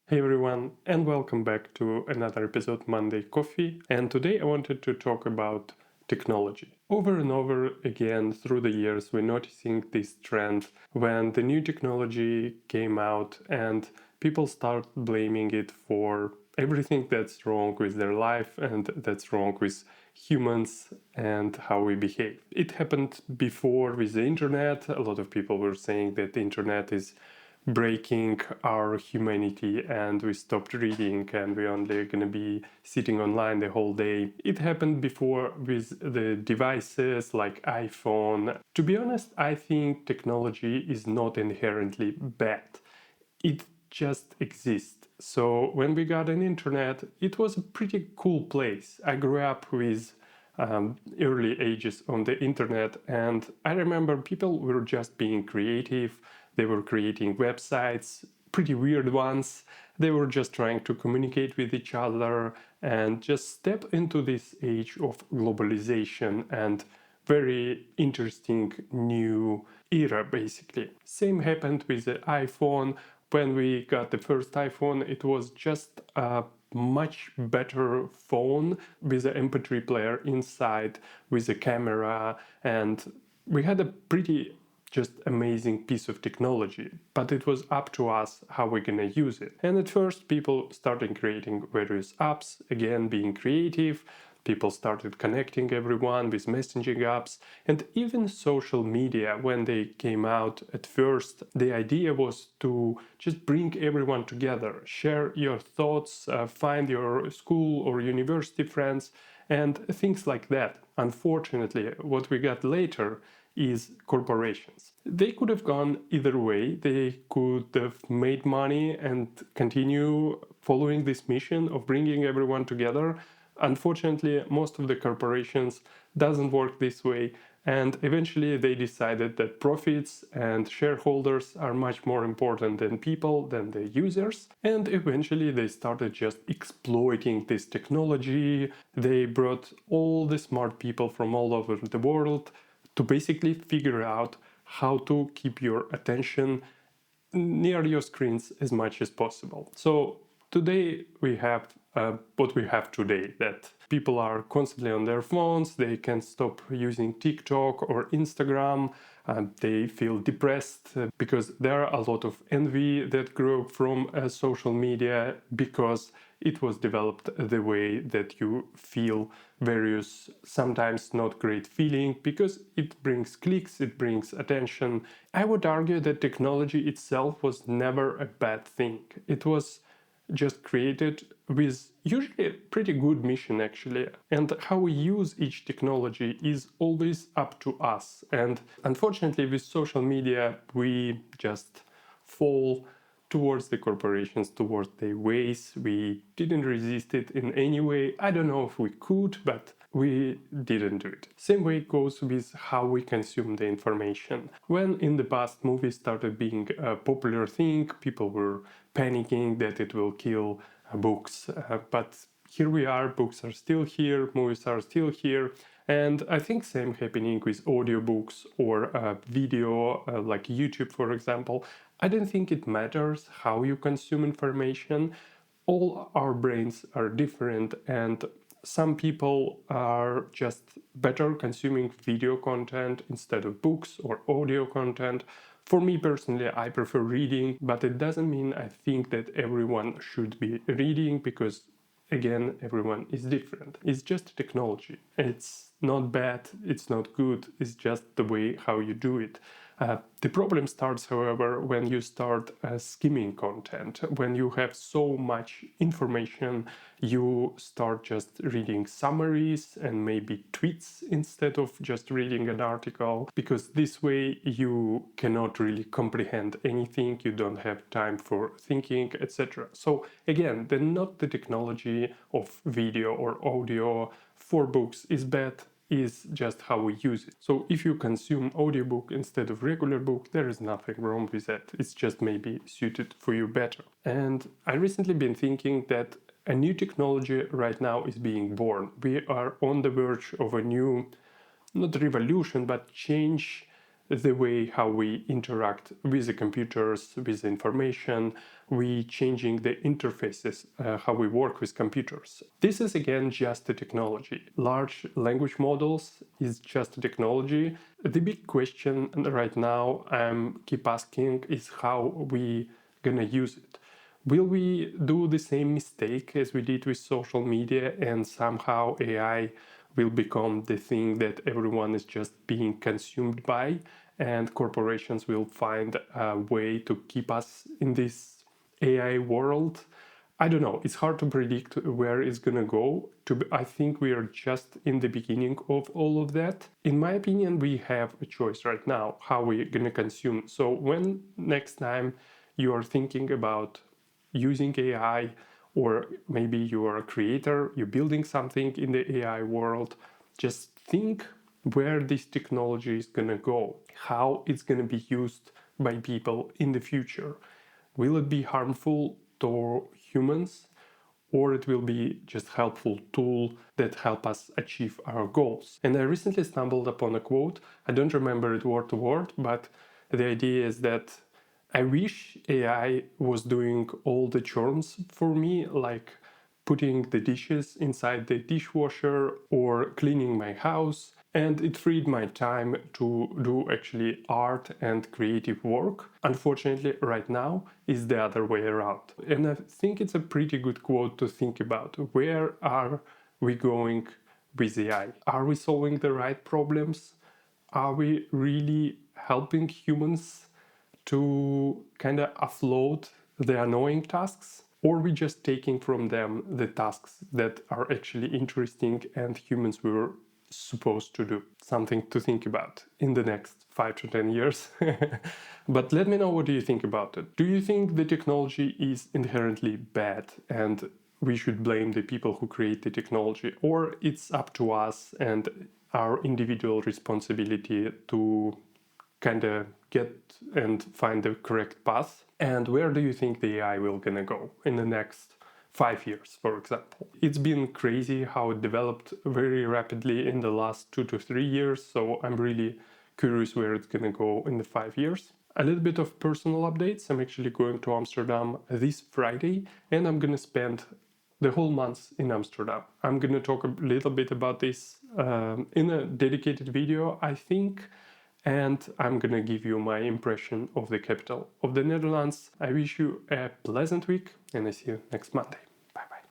Hey everyone, and welcome back to another episode Monday Coffee. And today I wanted to talk about technology. Over and over again through the years, we're noticing this trend when the new technology came out and people start blaming it for everything that's wrong with their life and that's wrong with humans and how we behave. It happened before with the internet. A lot of people were saying that the internet is breaking our humanity and we stopped reading and we're only going to be sitting online the whole day. It happened before with the devices like iPhone. To be honest, I think technology is not inherently bad. It just exists. So when we got an internet, it was a pretty cool place. I grew up with early ages on the internet, and I remember people were just being creative. They were creating websites, pretty weird ones. They were just trying to communicate with each other and just step into this age of globalization and very interesting new era, basically. Same happened with the iPhone. When we got the first iPhone, it was just a much better phone with an MP3 player inside, with a camera, and we had a pretty just amazing piece of technology, but it was up to us how we're gonna use it. And at first people started creating various apps, again being creative. People started connecting everyone with messaging apps, and even social media. When they came out at first, the idea was to just bring everyone together, share your thoughts, find your school or university friends, and things like that. Unfortunately, what we got later is corporations. They could have gone either way. They could have made money and continue following this mission of bringing everyone together. Unfortunately, most of the corporations doesn't work this way, and eventually they decided that profits and shareholders are much more important than people, than the users, and eventually they started just exploiting this technology. They brought all the smart people from all over the world to basically figure out how to keep your attention near your screens as much as possible. So today we have what we have today, that people are constantly on their phones. They can stop using TikTok or Instagram. They feel depressed because there are a lot of envy that grew from social media because it was developed the way that you feel various sometimes not great feeling, because it brings clicks, it brings attention. I would argue that technology itself was never a bad thing. It was just created with usually a pretty good mission, actually, and how we use each technology is always up to us. And unfortunately with social media we just fall towards the corporations, towards their ways. We didn't resist it in any way. I don't know if we could, but we didn't do it. Same way it goes with how we consume the information. When in the past movies started being a popular thing, people were panicking that it will kill books. But here we are, books are still here, movies are still here. And I think same happening with audiobooks or video like YouTube, for example. I don't think it matters how you consume information. All our brains are different, and some people are just better consuming video content instead of books or audio content. For me personally, I prefer reading, but it doesn't mean I think that everyone should be reading, because again, everyone is different. It's just technology. It's not bad, it's not good, it's just the way how you do it. The problem starts, however, when you start skimming content. When you have so much information, you start just reading summaries and maybe tweets instead of just reading an article, because this way you cannot really comprehend anything, you don't have time for thinking, etc. So again, not the technology of video or audio for books is bad, is just how we use it. So if you consume audiobook instead of regular book, there is nothing wrong with that. It's just maybe suited for you better. And I recently been thinking that a new technology right now is being born. We are on the verge of a new, not revolution, but change the way how we interact with the computers, with the information. We changing the interfaces, how we work with computers. This is again just a technology. Large language models is just a technology. The big question right now I'm keep asking is how we gonna use it. Will we do the same mistake as we did with social media and somehow AI will become the thing that everyone is just being consumed by, and corporations will find a way to keep us in this AI world? I don't know. It's hard to predict where it's gonna go. I think we are just in the beginning of all of that. In my opinion, we have a choice right now how we're gonna consume. So when next time you are thinking about using AI, or maybe you are a creator, you're building something in the AI world, just think where this technology is gonna go, how it's gonna be used by people in the future. Will it be harmful to humans, or it will be just helpful tool that help us achieve our goals? And I recently stumbled upon a quote. I don't remember it word to word, but the idea is that I wish AI was doing all the chores for me, like putting the dishes inside the dishwasher or cleaning my house, and it freed my time to do actually art and creative work. Unfortunately, right now is the other way around. And I think it's a pretty good quote to think about. Where are we going with AI? Are we solving the right problems? Are we really helping humans to kind of offload the annoying tasks? Or are we just taking from them the tasks that are actually interesting and humans were supposed to do? Something to think about in the next 5 to 10 years. But let me know, what do you think about it? Do you think the technology is inherently bad and we should blame the people who create the technology, or it's up to us and our individual responsibility to kind of get and find the correct path? And where do you think the AI will gonna go in the next 5 years, for example? It's been crazy how it developed very rapidly in the last 2 to 3 years, so I'm really curious where it's gonna go in the 5 years. A little bit of personal updates. I'm actually going to Amsterdam this Friday, and I'm gonna spend the whole month in Amsterdam. I'm gonna talk a little bit about this in a dedicated video, I think, and I'm gonna give you my impression of the capital of the Netherlands. I wish you a pleasant week, and I see you next Monday.